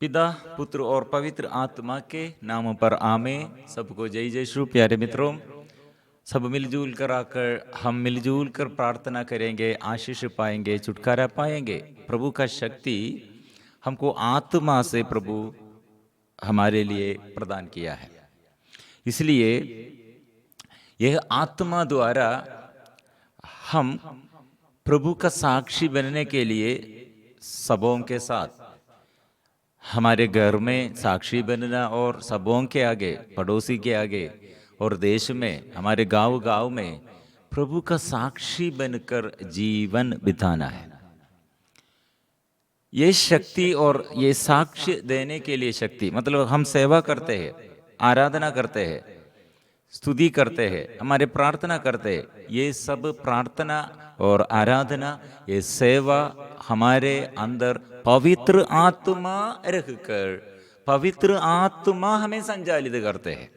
पिता, पुत्र और पवित्र आत्मा के नामों पर आमीन। सबको जय जय श्री। प्यारे मित्रों, सब मिलजुल कर आकर हम मिलजुल कर प्रार्थना करेंगे, आशीष पाएंगे, छुटकारा पाएंगे। प्रभु का शक्ति हमको आत्मा से प्रभु हमारे लिए प्रदान किया है। इसलिए यह आत्मा द्वारा हम प्रभु का साक्षी बनने के लिए सबों के साथ हमारे घर में साक्षी बनना और सबों के आगे, पड़ोसी के आगे और देश में, हमारे गांव गांव में प्रभु का साक्षी बनकर जीवन बिताना है। ये शक्ति और ये साक्ष्य देने के लिए शक्ति मतलब हम सेवा करते हैं, आराधना करते हैं, स्तुति करते हैं, हमारे प्रार्थना करते हैं। ये सब प्रार्थना और आराधना, ये सेवा हमारे अंदर पवित्र आत्मा रखकर पवित्र आत्मा हमें संचालित करते हैं।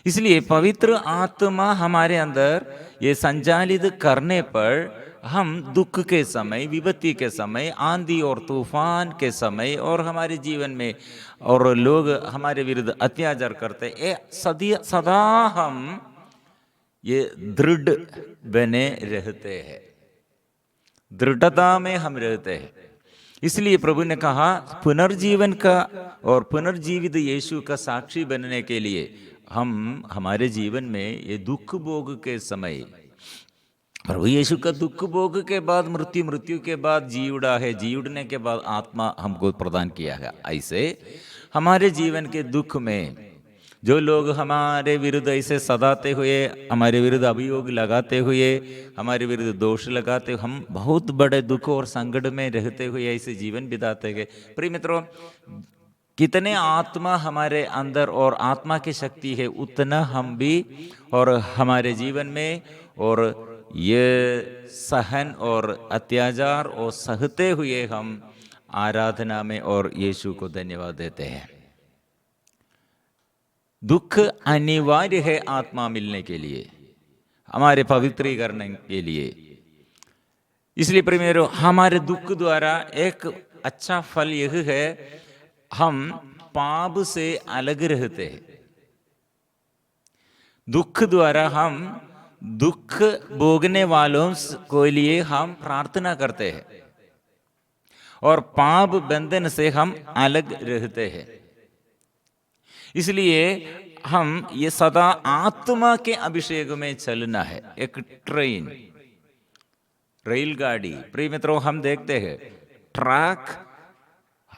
इसलिए पवित्र आत्मा हमारे अंदर ये संचालित करने पर हम दुख के समय, विपत्ति के समय, आंधी और तूफान के समय और हमारे जीवन में और लोग हमारे विरुद्ध अत्याचार करते हैं, सदा हम ये दृढ़ बने रहते हैं, दृढ़ता में हम रहते हैं। इसलिए प्रभु ने कहा पुनर्जीवन का और पुनर्जीवित यीशु का साक्षी बनने के लिए हम हमारे जीवन में ये दुख भोग के समय, प्रभु यीशु का दुख भोग के बाद मृत्यु, मृत्यु के बाद जी उड़ा है, जी उड़ने के बाद आत्मा हमको प्रदान किया है। ऐसे हमारे जीवन के दुख में जो लोग हमारे विरुद्ध ऐसे सताते हुए, हमारे विरुद्ध अभियोग लगाते हुए, हमारे विरुद्ध दोष लगाते हुए, हम बहुत बड़े दुख और संकट में रहते हुए ऐसे जीवन बिताते गए। प्रिय मित्रों, कितने आत्मा हमारे अंदर और आत्मा की शक्ति है, उतना हम भी और हमारे जीवन में और ये सहन और अत्याचार और सहते हुए हम आराधना में और यीशु को धन्यवाद देते हैं। दुख अनिवार्य है आत्मा मिलने के लिए, हमारे पवित्रीकरण के लिए। इसलिए प्रिय हमारे दुख द्वारा एक अच्छा फल यह है, हम पाप से अलग रहते हैं। दुख द्वारा हम दुख भोगने वालों के लिए हम प्रार्थना करते हैं और पाप बंधन से हम अलग रहते हैं। इसलिए हम ये सदा आत्मा के अभिषेक में चलना है। एक ट्रेन, रेलगाड़ी, प्रिय मित्रों, हम देखते हैं ट्रैक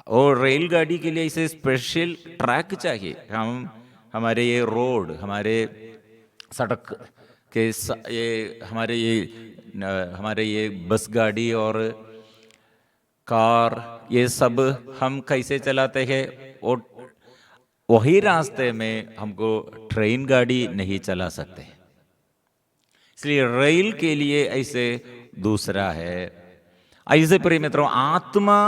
और रेलगाड़ी के लिए इसे स्पेशल ट्रैक चाहिए। हम हमारे ये रोड, हमारे सड़क के ये हमारे ये बस गाड़ी और कार, ये सब हम कैसे चलाते हैं, और वही रास्ते में हमको ट्रेन गाड़ी नहीं चला सकते। इसलिए रेल के लिए ऐसे दूसरा है। ऐसे प्रिय मित्रों, आत्मा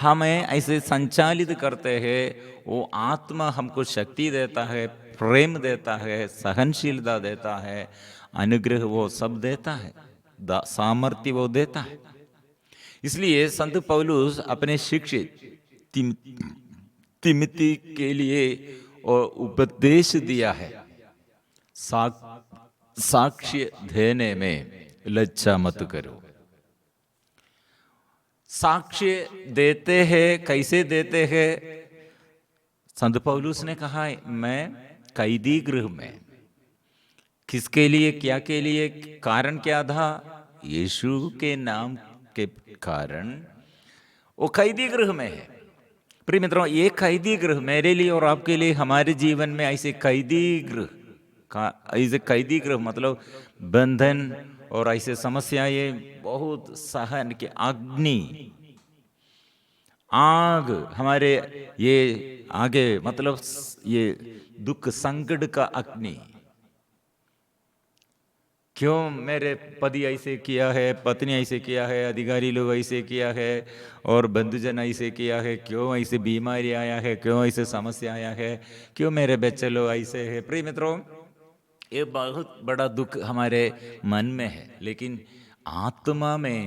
हमें ऐसे संचालित करते हैं। वो आत्मा हमको शक्ति देता है, प्रेम देता है, सहनशीलता देता है, अनुग्रह वो सब देता है, सामर्थ्य वो देता है। इसलिए संत पौलुस अपने शिक्षित तिमिति के लिए और उपदेश दिया है, साक्ष्य देने में लज्जा मत करो। साक्ष्य देते हैं, कैसे देते हैं? संत पौलुस ने कहा मैं कैदी गृह में, किसके लिए, क्या के लिए, कारण क्या था? यीशु के नाम के कारण वो कैदी गृह में है। प्रिय मित्रों, ये कैदी गृह मेरे लिए और आपके लिए, हमारे जीवन में ऐसे कैदी गृह मतलब बंधन और ऐसे समस्याएं, बहुत सहन के अग्नि, आग हमारे ये आगे मतलब ये दुख संकट का अग्नि। क्यों मेरे पति ऐसे किया है, पत्नी ऐसे किया है, अधिकारी लोग ऐसे किया है और बंधुजन ऐसे किया है, क्यों ऐसे बीमारी आया है, क्यों ऐसे समस्या आया है, क्यों मेरे बच्चे लोग ऐसे हैं। प्रिय मित्रों, ये बहुत बड़ा दुख हमारे मन में है, लेकिन आत्मा में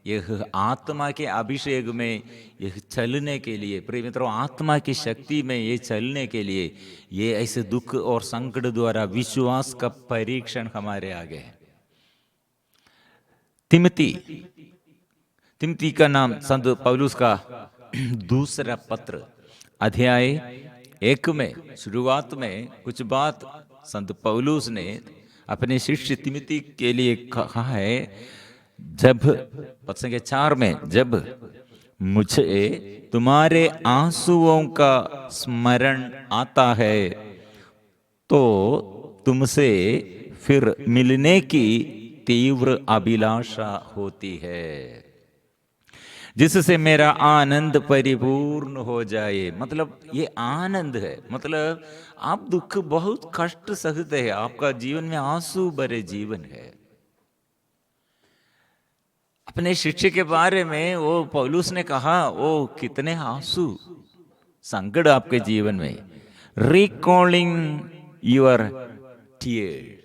यह आत्मा के अभिषेक में यह चलने के लिए, प्रिय मित्रों, आत्मा की शक्ति में ये चलने के लिए ये ऐसे दुख और संकट द्वारा विश्वास का परीक्षण हमारे आगे है। तिमोथी का नाम संत पौलुस का दूसरा पत्र अध्याय 1 में शुरुआत में कुछ बात संत पौलुस ने अपने शिष्य तिमोथी के लिए कहा है। जब पद संख्या 4 में, जब मुझे तुम्हारे आंसुओं का स्मरण आता है तो तुमसे फिर मिलने की तीव्र अभिलाषा होती है, जिससे मेरा आनंद परिपूर्ण हो जाए। मतलब ये आनंद है, मतलब आप दुख बहुत कष्ट सहते हैं, आपका जीवन में आंसू भरे जीवन है। अपने शिष्य के बारे में वो पौलुस ने कहा, वो कितने आंसू संकट आपके जीवन में, recalling your tear,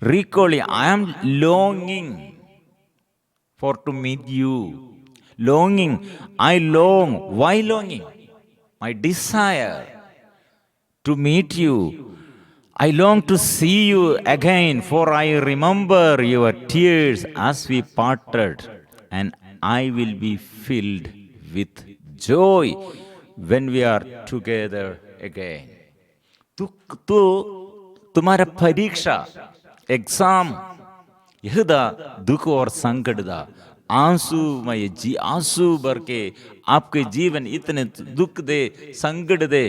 recalling, I am longing for to meet you. Longing, I long. Why longing? My desire to meet you. I long to see you again, for I remember your tears as we parted, and I will be filled with joy when we are together again. तो तुम्हारा परीक्षा, exam, यहदा दुख और संकट दा आंसूमय आंसू भर के आपके जीवन इतने दुख दे, संकट दे,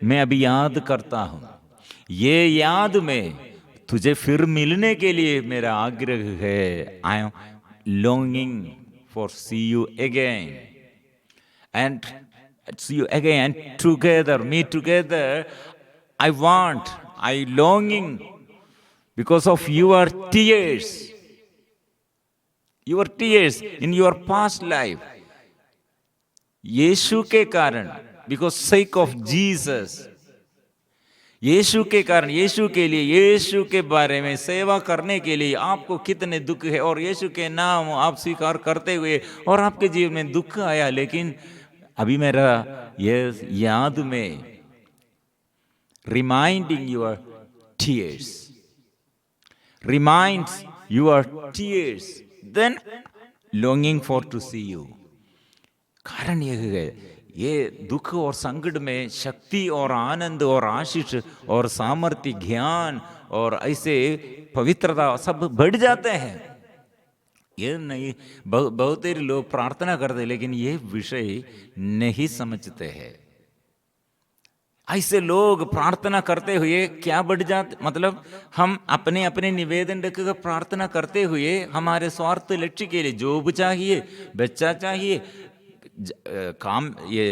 मैं अभी याद करता हूं। ये याद में तुझे फिर मिलने के लिए मेरा आग्रह है। I am longing for see you again and see you again and together, me together. I want, I longing because of your tears, your tears in your past life, यीशु के कारण, because sake of Jesus, यीशु के कारण, यीशु के लिए, यीशु के बारे में सेवा करने के लिए आपको कितने दुख है, और यीशु के नाम आप स्वीकार करते हुए और आपके जीवन में दुख आया, लेकिन अभी मेरा ये याद में, reminding your tears, reminds your tears, then longing for to see you। कारण यह है, ये दुख और संकट में शक्ति और आनंद और आशीष और सामर्थ्य, ज्ञान और ऐसे पवित्रता सब बढ़ जाते हैं। ये नहीं, बहुत ही लोग प्रार्थना करते, लेकिन ये विषय नहीं समझते हैं। ऐसे लोग प्रार्थना करते हुए क्या बढ़ जाते, मतलब हम अपने अपने निवेदन रखकर प्रार्थना करते हुए हमारे स्वार्थ लक्ष्य के लिए, जॉब चाहिए, बच्चा चाहिए, काम, ये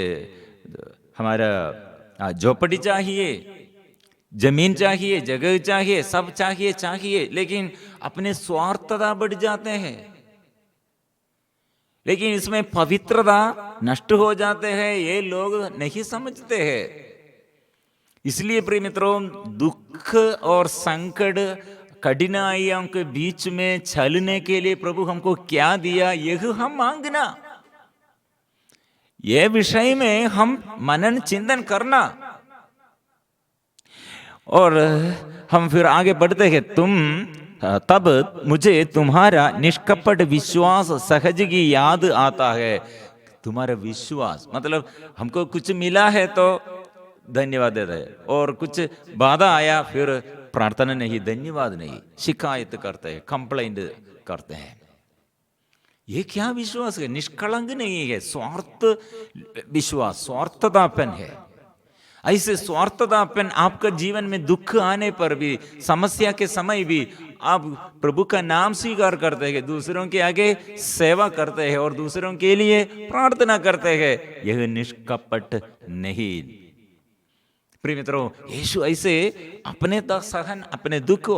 हमारा झोपड़ी चाहिए, जमीन चाहिए, जगह चाहिए, सब चाहिए, लेकिन अपने स्वार्थता बढ़ जाते हैं, लेकिन इसमें पवित्रता नष्ट हो जाते हैं। ये लोग नहीं समझते हैं। इसलिए प्रिय मित्रों, दुख और संकट, कठिनाइयों के बीच में चलने के लिए प्रभु हमको क्या दिया, यह हम मांगना, यह विषय में हम मनन चिंतन करना, और हम फिर आगे बढ़ते हैं। तब मुझे तुम्हारा निष्कपट विश्वास सहजगी याद आता है। तुम्हारा विश्वास मतलब हमको कुछ मिला है तो धन्यवाद देते हैं, और कुछ बाधा आया फिर प्रार्थना नहीं, धन्यवाद नहीं, शिकायत करते हैं, कंप्लेंट करते हैं। ये क्या विश्वास है? निष्कलंक नहीं है, स्वार्थ विश्वास, स्वार्थतापन है। ऐसे स्वार्थतापन आपका जीवन में दुख आने पर भी, समस्या के समय भी आप प्रभु का नाम स्वीकार करते हैं, दूसरों के आगे सेवा करते हैं और दूसरों के लिए प्रार्थना करते हैं, यह निष्कपट नहीं। प्रिय मित्रों, यीशु ऐसे अपने सहन, अपने दुख,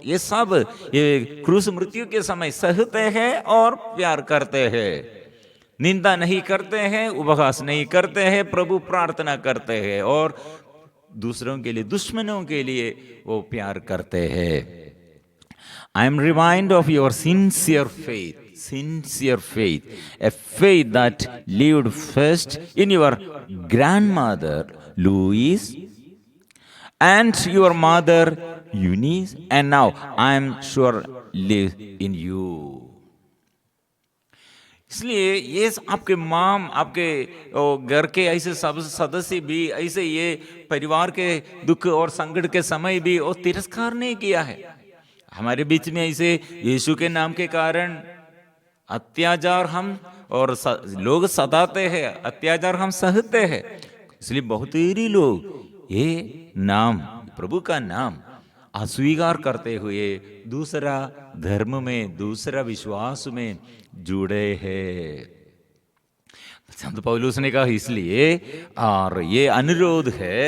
ये सब ये क्रूस मृत्यु के समय सहते हैं और प्यार करते हैं, निंदा नहीं करते हैं, उपहास नहीं करते हैं, प्रभु प्रार्थना करते हैं और दूसरों के लिए, दुश्मनों के लिए वो प्यार करते हैं। I am remind of your sincere faith, sincere faith, a faith that lived first in your grandmother Louise and your mother Eunice, and now I am sure live in you. इसलिए ये आपके माम, आपके घर के ऐसे सब सदस्य भी, ऐसे ये परिवार के दुख और संकट के समय भी वो तिरस्कार नहीं किया है। हमारे बीच में ऐसे यीशु के नाम के कारण अत्याचार हम और लोग सताते हैं, अत्याचार हम सहते हैं। इसलिए बहुत ही लोग ये नाम, प्रभु का नाम अस्वीकार करते हुए दूसरा धर्म में, दूसरा विश्वास में जुड़े हैं। संत पौलुस ने कहा इसलिए, और ये अनुरोध है,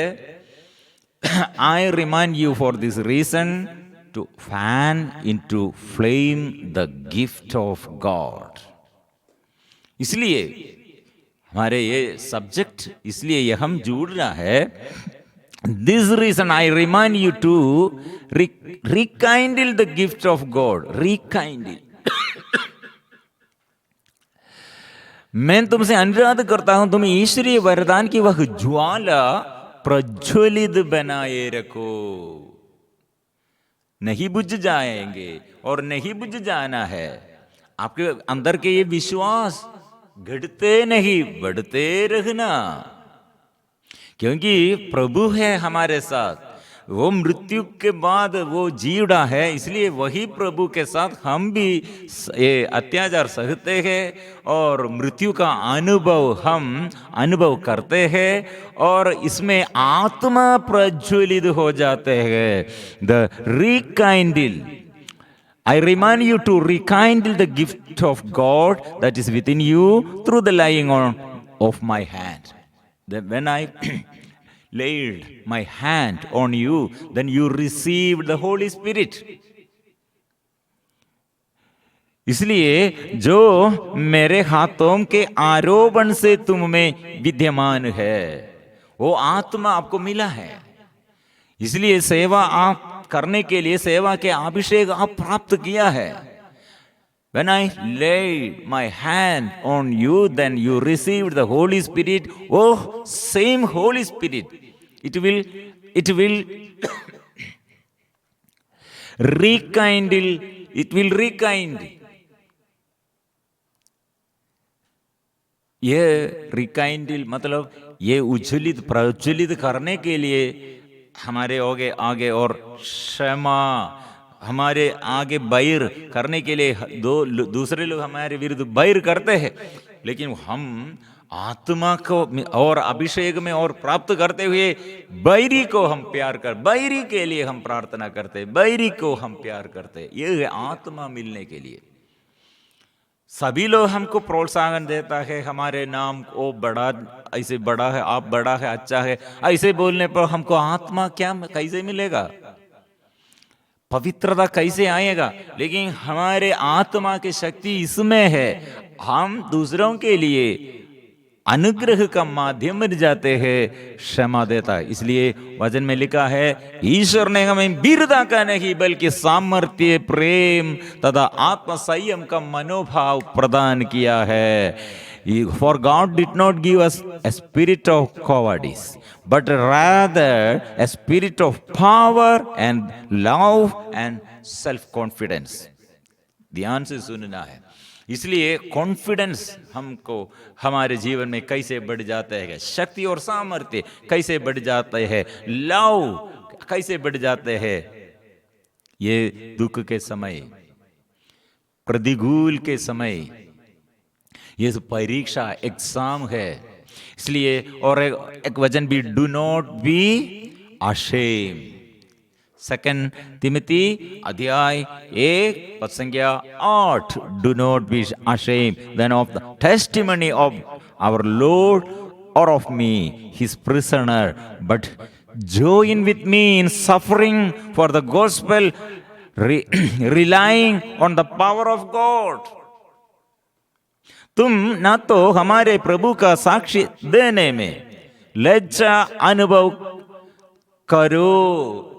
I remind you for this reason to fan into flame the gift of God. इसलिए हमारे ये सब्जेक्ट, इसलिए ये हम जुड़ रहा है। This reason I remind you to rekindle the gift of God. Rekindle. मैं तुमसे अनुरोध करता हूं, तुम ईश्वरीय वरदान की वह ज्वाला प्रज्वलित बनाए रखो। नहीं बुझ जाएंगे और नहीं बुझ जाना है। आपके अंदर के ये विश्वास घटते नहीं, बढ़ते रहना, क्योंकि प्रभु है हमारे साथ। वो मृत्यु के बाद वो जी उठा है, इसलिए वही प्रभु के साथ हम भी ये अत्याचार सहते हैं और मृत्यु का अनुभव हम अनुभव करते हैं और इसमें आत्मा प्रज्वलित हो जाते हैं। The rekindle, I remind you to rekindle the gift of God that is within you through the laying on of my hand. Then when I laid my hand on you, then you received the Holy Spirit. इसलिए जो मेरे हाथों के आरोपण से तुम में विद्यमान है, वो आत्मा आपको मिला है। इसलिए सेवा आप करने के लिए सेवा के अभिषेक आप प्राप्त किया है। When I laid my hand on you, then you received the Holy Spirit. Oh, same Holy Spirit. It will rekindle. It will rekindle. ये rekindle मतलब ये उज्ज्वलित प्रज्वलित करने के लिए हमारे आगे और क्षमा, हमारे आगे बैर करने के लिए दूसरे लोग हमारे विरुद्ध बैर करते हैं, लेकिन हम आत्मा को और अभिषेक में और प्राप्त करते हुए बैरी को हम प्यार कर, बैरी के लिए हम प्रार्थना करते, बैरी को हम प्यार करते। ये है आत्मा मिलने के लिए। सभी लोग हमको प्रोत्साहन देता है, हमारे नाम ओ बड़ा, ऐसे बड़ा है, आप बड़ा है, अच्छा है, ऐसे बोलने पर हमको आत्मा क्या कैसे मिलेगा, पवित्रता कैसे आएगा? लेकिन हमारे आत्मा की शक्ति इसमें है, हम दूसरों के लिए अनुग्रह का माध्यम बन जाते हैं, क्षमा देता है। इसलिए वचन में लिखा है, ईश्वर ने हमें वीरता का नहीं बल्कि सामर्थ्य, प्रेम तथा आत्म संयम का मनोभाव प्रदान किया है। For God did not give us a spirit of cowardice, but rather a spirit of power and love and self-confidence. ध्यान से सुनना है। इसलिए कॉन्फिडेंस हमको हमारे जीवन में कैसे बढ़ जाता है, शक्ति और सामर्थ्य कैसे बढ़ जाता है, लव कैसे बढ़ जाते हैं। ये दुख के समय, प्रतिकूल के समय, ये परीक्षा, एग्जाम है। इसलिए और एक वचन भी, do not be ashamed. 2 Timothy अध्याय 1 पद संख्या 8, do not B ashamed then of the testimony of our Lord or of me, his prisoner, but join with me in suffering for the gospel, relying on the power of God. तुम ना तो हमारे प्रभु का साक्षी देने में लज्जा अनुभव करो।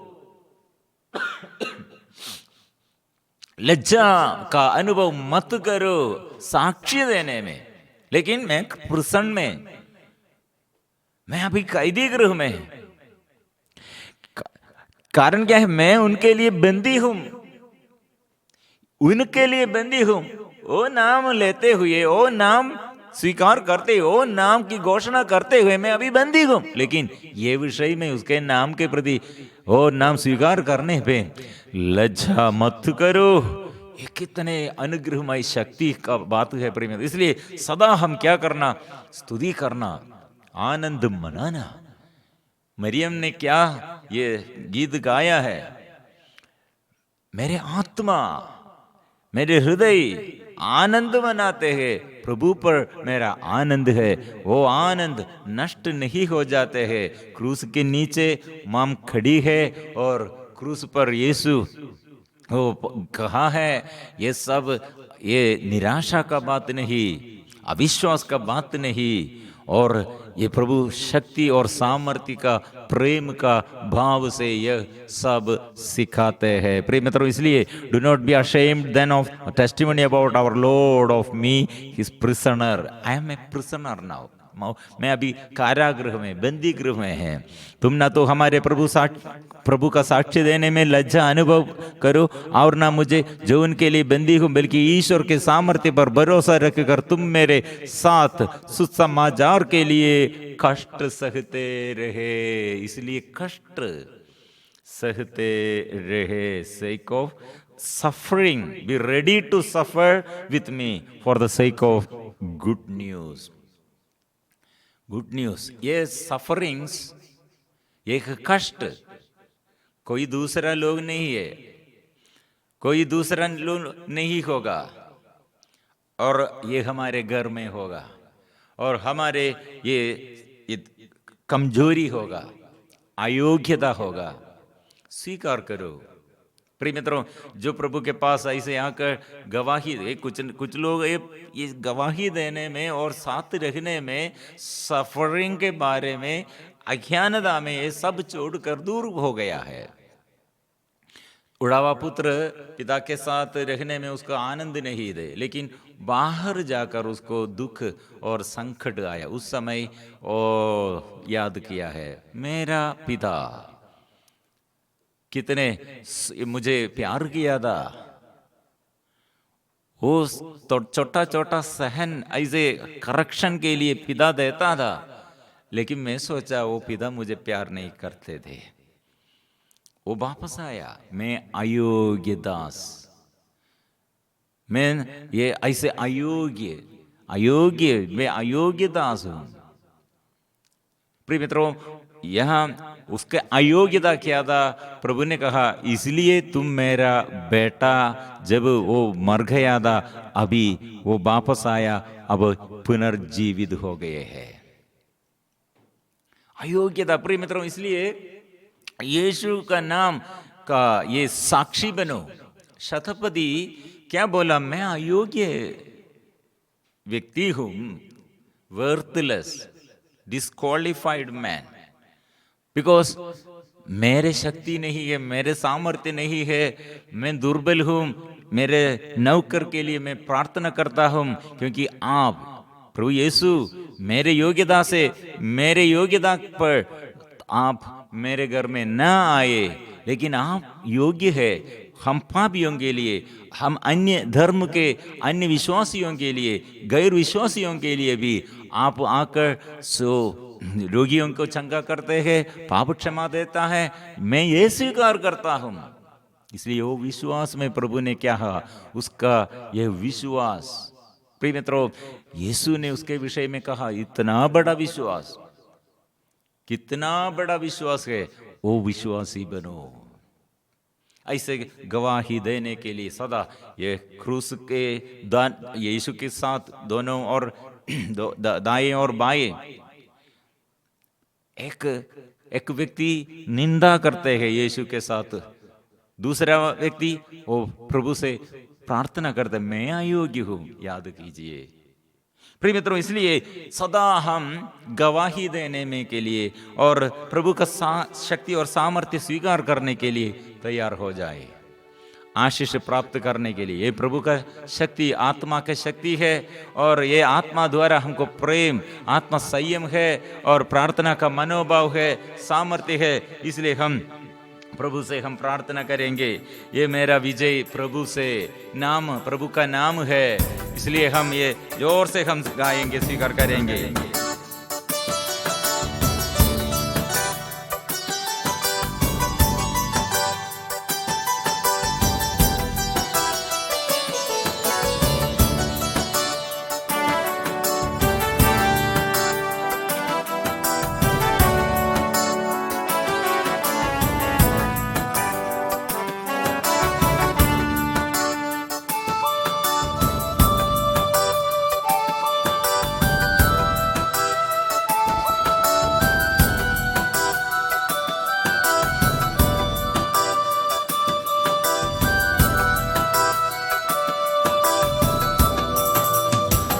लज्जा का अनुभव मत करो साक्ष्य देने में। लेकिन मैं प्रसन्न में, मैं अभी कैदी गृह में। कारण क्या है? मैं उनके लिए बंदी हूं, उनके लिए बंदी हूं। वो नाम लेते हुए, वो नाम स्वीकार करते हुए, वो नाम की घोषणा करते हुए मैं अभी बंदी हूं। लेकिन ये विषय में उसके नाम के प्रति वो नाम स्वीकार करने पे लज्जा मत करो। ये कितने अनुग्रहमय शक्ति का बात है प्रेम। इसलिए सदा हम क्या करना? स्तुति करना, आनंद मनाना। मरियम ने क्या ये गीत गाया है? मेरे आत्मा, मेरे हृदय आनंद मनाते हैं, प्रभु पर मेरा आनंद है। वो आनंद नष्ट नहीं हो जाते हैं। क्रूस के नीचे माम खड़ी है और क्रूस पर यीशु वो कहा है, ये सब ये निराशा का बात नहीं, अविश्वास का बात नहीं, और ये प्रभु शक्ति और सामर्थ्य का, प्रेम का भाव से यह सब सिखाते हैं। प्रिय मित्रों, इसलिए do not be ashamed then of testimony about our Lord of me his prisoner. I am a prisoner now. मैं अभी कारागृह में, बंदी गृह में है। तुम ना तो हमारे प्रभु का साक्ष्य देने में लज्जा अनुभव करो, और ना मुझे जो उनके लिए बंदी हूं, बल्कि ईश्वर के सामर्थ्य पर भरोसा रखकर तुम मेरे साथ सुसमाचार के लिए कष्ट सहते रहे। इसलिए कष्ट सहते रहे। sake of suffering, be ready to suffer with me for the sake of good news। Good news, ये सफरिंग्स, एक कष्ट कोई दूसरा लोग नहीं है, कोई दूसरा लोग नहीं होगा, और ये हमारे घर में होगा, और हमारे ये कमजोरी होगा, अयोग्यता होगा। स्वीकार करो। प्रिय मित्रों, जो प्रभु के पास ऐसे आकर गवाही, कुछ लोग ये गवाही देने में और साथ रहने में, सफरिंग के बारे में, अज्ञानता में ये सब छोड़कर दूर हो गया है। उड़ावा पुत्र पिता के साथ रहने में उसका आनंद नहीं दे, लेकिन बाहर जाकर उसको दुख और संकट आया, उस समय ओ याद किया है, मेरा पिता कितने मुझे प्यार किया था। वो छोटा छोटा सहन ऐसे करेक्शन के लिए पिता देता था, लेकिन मैं सोचा वो पिता मुझे प्यार नहीं करते थे। वो वापस आया, मैं अयोग्य दास, मैं ये ऐसे अयोग्य मैं अयोग्य दास हूं। प्रिय मित्रों, यहां उसके अयोग्यता क्या था? प्रभु ने कहा, इसलिए तुम मेरा बेटा, जब वो मर गया था, अभी वो वापस आया, अब पुनर्जीवित हो गए हैं। अयोग्यता। प्रिय मित्रों, इसलिए यीशु का नाम का ये साक्षी बनो। शतपदी क्या बोला? मैं अयोग्य व्यक्ति हूं, वर्थलेस, डिस्क्वालिफाइड मैन, बिकॉज मेरे शक्ति नहीं है, मेरे सामर्थ्य नहीं है, मैं दुर्बल हूं। मेरे नौकर के लिए मैं प्रार्थना करता हूं, क्योंकि आप प्रभु यीशु मेरे योग्यता से, मेरे योग्यता पर आप मेरे घर में न आए, लेकिन आप योग्य है। हम पापियों के लिए, हम अन्य धर्म के, अन्य विश्वासियों के लिए, गैर विश्वासियों के लिए भी आप आकर रोगियों को चंगा करते हैं, पाप क्षमा देता है। मैं ये स्वीकार करता हूं। इसलिए वो विश्वास में प्रभु ने क्या कहा, उसका यह विश्वास। प्रिय मित्रों, यीशु ने उसके विषय में कहा, इतना बड़ा विश्वास, कितना बड़ा विश्वास है, वो विश्वासी बनो। ऐसे गवाही देने के लिए सदा ये क्रूस के यीशु के साथ दोनों और दाएं और बाएं, एक व्यक्ति निंदा करते हैं यीशु के साथ, दूसरा व्यक्ति वो प्रभु से प्रार्थना करते, मैं अयोग्य हूं। याद कीजिए प्रिय मित्रों, इसलिए सदा हम गवाही देने में के लिए और प्रभु का शक्ति और सामर्थ्य स्वीकार करने के लिए तैयार हो जाए। आशीष प्राप्त करने के लिए। ये प्रभु का शक्ति, आत्मा का शक्ति है, और ये आत्मा द्वारा हमको प्रेम, आत्मा संयम है और प्रार्थना का मनोभाव है, सामर्थ्य है। इसलिए हम प्रभु से हम प्रार्थना करेंगे, ये मेरा विजय प्रभु से, नाम प्रभु का नाम है, इसलिए हम ये जोर से हम गाएंगे, स्वीकार करेंगे।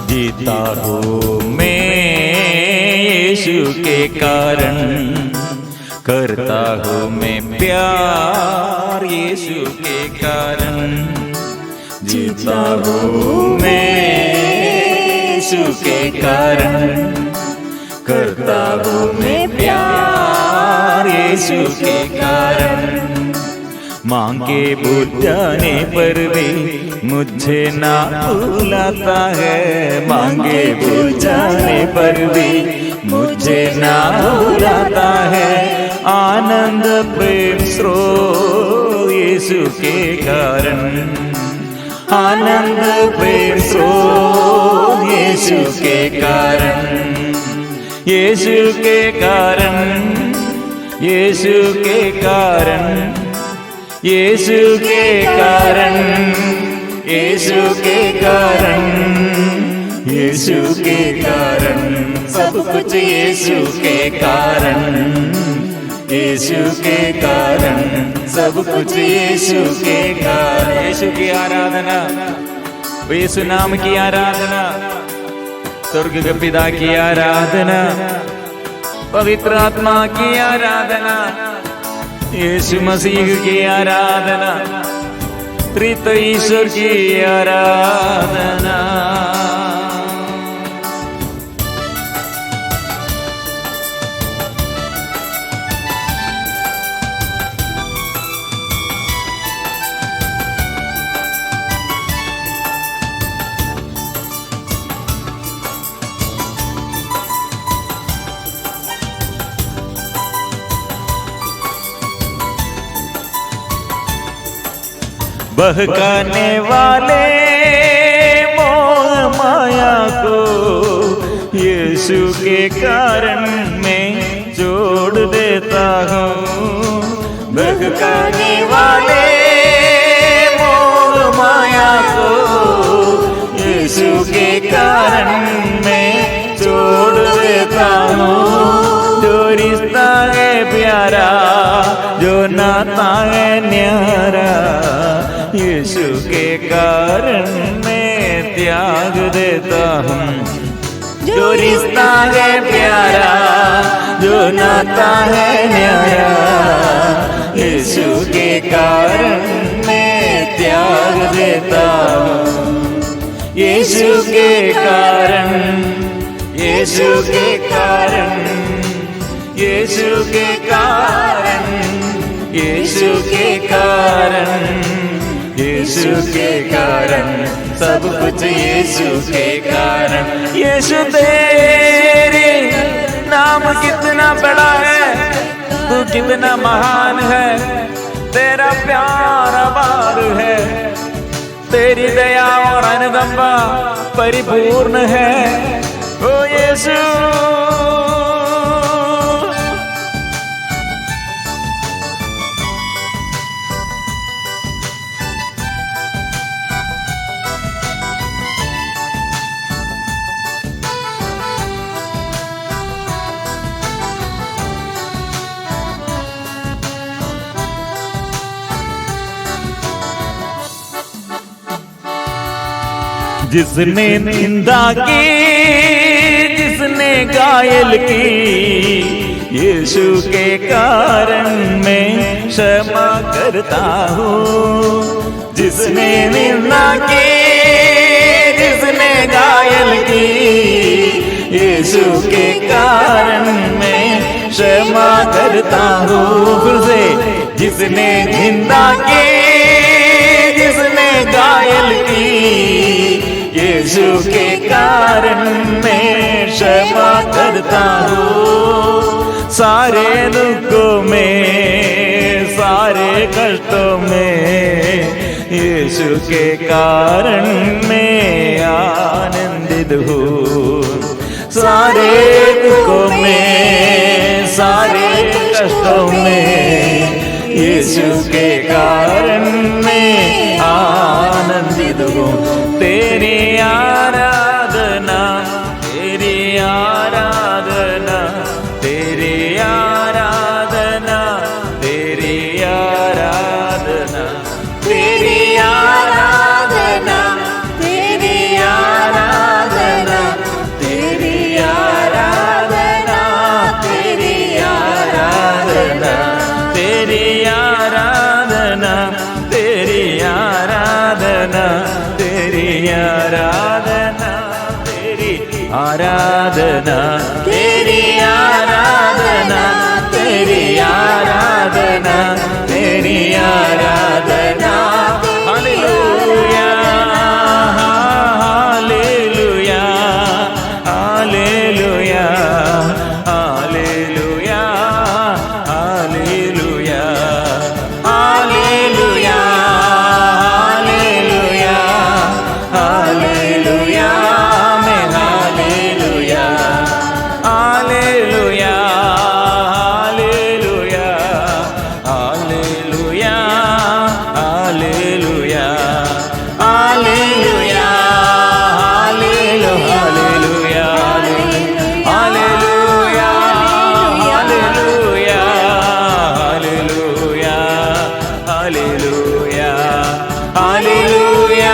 जीता हूँ मैं यीशु के कारण, करता हूँ मैं प्यार यीशु के कारण। जीता हूँ मैं यीशु के कारण, करता हूँ मैं प्यार यीशु के कारण। मांगे बुझ जाने पर भी मुझे ना भुलाता है, मांगे बुझ जाने पर भी मुझे ना भुलाता है। आनंद प्रेम स्रोत यीशु के कारण, आनंद प्रेम स्रोत यीशु के कारण, यीशु के कारण, यीशु के कारण, यीशु के कारण, यीशु के कारण, यीशु के कारण, सब कुछ यीशु के कारण, यीशु के कारण, सब कुछ यीशु के कारण। यीशु की आराधना, यीशु नाम की आराधना, स्वर्ग के पिता की आराधना, पवित्र आत्मा की आराधना, यीशु मसीह की आराधना, त्रित्व ईश्वर की आराधना। बहकाने वाले मोह माया को यीशु के कारण मैं जोड़ देता हूँ। बहकाने वाले मोह माया को यीशु के कारण मैं जोड़ देता हूँ। जो रिश्ता है प्यारा, जो नाता है न्यारा, यीशु के कारण मैं त्याग देता हूँ। जो रिश्ता है प्यारा, जो नाता है न्यारा, यीशु के कारण मैं त्याग देता हूँ। यीशु के कारण, यीशु के कारण, यीशु के कारण, यीशु के कारण, यीशु के कारण, सब कुछ यीशु के कारण। यीशु तेरे नाम कितना बड़ा है, तू कितना महान है, तेरा प्यार अपार है, तेरी दया और अनुकंपा परिपूर्ण है। ओ यीशु, जिसने निंदा की, जिसने घायल की, यीशु के कारण मैं क्षमा करता हूँ। जिसने निंदा की, जिसने घायल की, यीशु के कारण मैं क्षमा करता हूँ। फिर से, जिसने निंदा की, जिसने घायल की, यीशु के कारण मैं क्षमा करता हूँ। सारे दुखों में, सारे कष्टों में, यीशु के कारण मैं आनंदित हूँ। सारे दुखों में, सारे कष्टों में, यीशु के कारण मैं आनंदित हूँ। तेरी आराधना, तेरी आराधना, तेरी आराधना, तेरी आराधना, तेरी आराधना, तेरी आराधना, तेरी आराधना, तेरी आराधना, तेरी आराधना, तेरी आराधना, तेरी आराधना, तेरी आराधना, तेरी आराधना, तेरी आराधना, तेरी आराधना। Hallelujah, hallelujah, hallelujah, hallelujah, hallelujah, hallelujah, hallelujah, hallelujah, मैं hallelujah, hallelujah, hallelujah, hallelujah, hallelujah, hallelujah, hallelujah, hallelujah, hallelujah, hallelujah, hallelujah, hallelujah,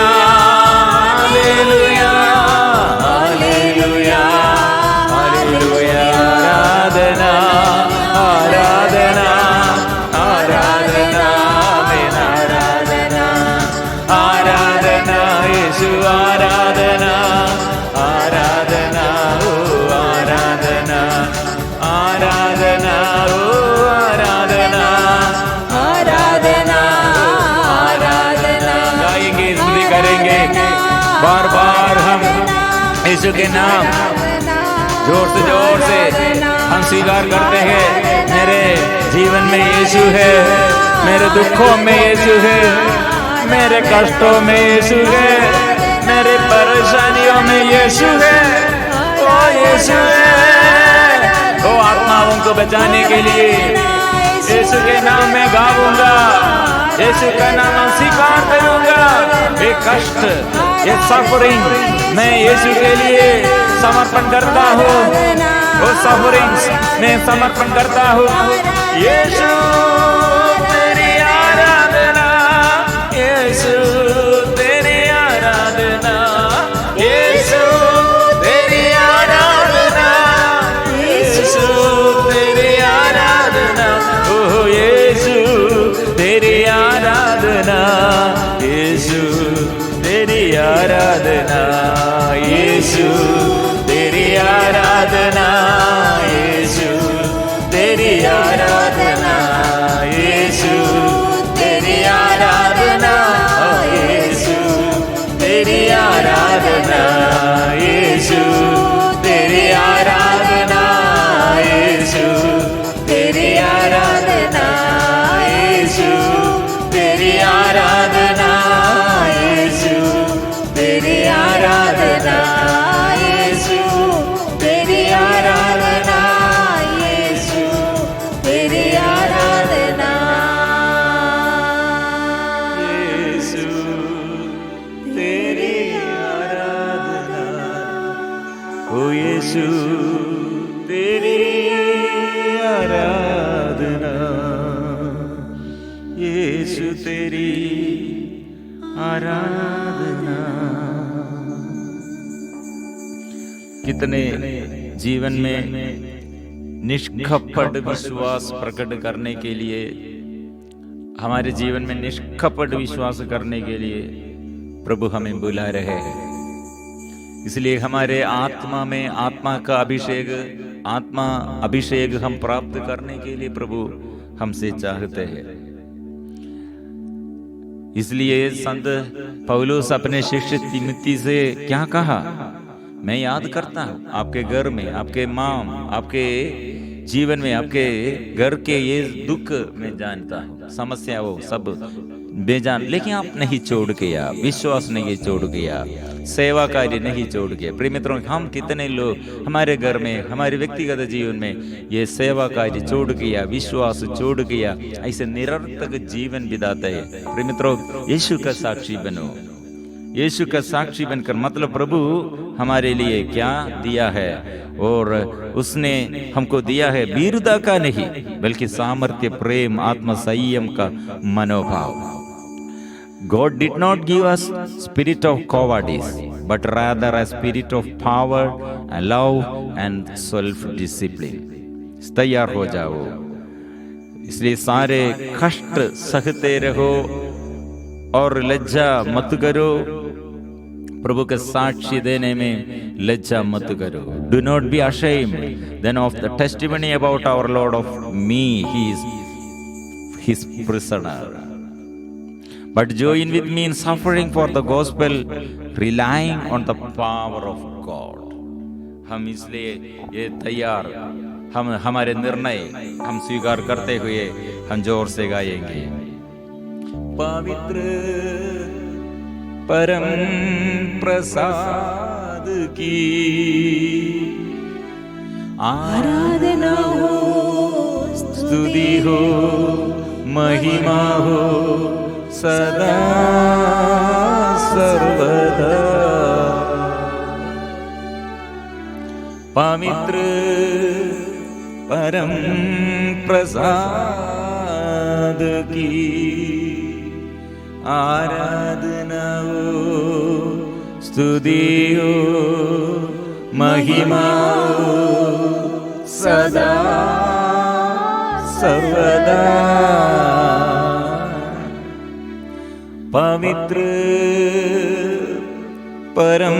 hallelujah, hallelujah, hallelujah. आराधना, आराधना, आराधना, मेरा आराधना, आराधना, यीशु आराधना, आराधना, ओ आराधना, आराधना, ओ आराधना, आराधना, आराधना। गाएंगे, स्तुति करेंगे, बार बार हम यीशु के नाम जोर से हम स्वीकार करते हैं। मेरे जीवन में यीशु है, मेरे दुखों में यीशु है, मेरे कष्टों में यीशु है, मेरे परेशानियों में यीशु है। ओ यीशु है, ओ आत्माओं को बचाने के लिए यीशु के नाम में गाऊंगा, यीशु का नाम स्वीकार करूंगा। ये कष्ट, ये सफरिंग मैं यीशु के लिए समर्पण करता हूँ। वो सफरिंग्स मैं समर्पण करता हूँ। यीशु तेरी आराधना, यीशु तेरी आराधना, यीशु तेरी आराधना, यीशु तेरी आराधना, ओ यीशु तेरी आराधना, यीशु तेरी आराधना, यीशु तेरी आराधना, यीशु तेरी आराधना, यीशु तेरी आराधना, यीशु तेरी आराधना, यीशु तेरी आराधना, यीशु तेरी आराधना, यीशु तेरी आराधना, यीशु तेरी आराधना, यीशु तेरी आराधना, यीशु तेरी आराधना, यीशु तेरी आराधना, ओ यीशु तेरी आराधना, यीशु तेरी आराधना। कितने जीवन में निष्कपट विश्वास प्रकट करने के लिए हमारे जीवन में निष्कपट विश्वास करने के लिए प्रभु हमें बुला रहे हैं। इसलिए हमारे आत्मा में आत्मा का अभिषेक हम प्राप्त करने के लिए प्रभु हमसे चाहते हैं। इसलिए संत पौलुस अपने शिष्य तिमोथी से क्या कहा? मैं याद करता हूं आपके घर में, आपके माँ, आपके जीवन में, आपके घर के ये दुख मैं जानता हूं, समस्या वो सब बेजान, लेकिन आप नहीं छोड़ गया, विश्वास नहीं छोड़ गया, सेवा कार्य नहीं छोड़ गया। प्रिय मित्रों, हम कितने लोग हमारे घर में, हमारे व्यक्तिगत जीवन में ये सेवा कार्य छोड़ गया, विश्वास छोड़ गया, ऐसे निरर्थक जीवन बिताते हैं। प्रिय मित्रों, यीशु का साक्षी बनो। यीशु का साक्षी बनकर, मतलब प्रभु हमारे लिए क्या दिया है, और उसने हमको दिया है वीरता का नहीं, बल्कि सामर्थ्य, प्रेम, आत्म संयम का मनोभाव। God did not give us spirit of cowardice, but rather a spirit of power and love and self-discipline. तैयार हो जाओ। इसलिए सारे कष्ट सहते रहो और लज्जा मत करो। प्रभु का साक्षी देने में लज्जा मत करो। Do not be ashamed then of the testimony about our Lord of me, he is his prisoner. But join with me in suffering for the gospel, relying on the power of God. हम इसलिए ये तैयार, हम हमारे निर्णय हम स्वीकार करते हुए हम जोर से गाएंगे। पवित्र परम प्रसाद की आराधना हो, स्तुति हो, महिमा हो सदा सर्वदा। पवित्र परम प्रसाद की आराधना हो, स्तुति हो, महिमा हो सदा सर्वदा। पवित्र परम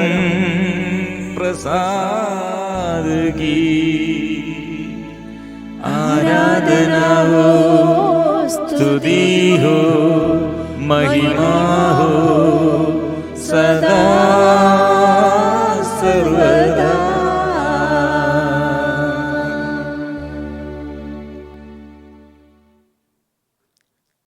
प्रसाद की आराधना हो, स्तुति हो, महिमा हो सदा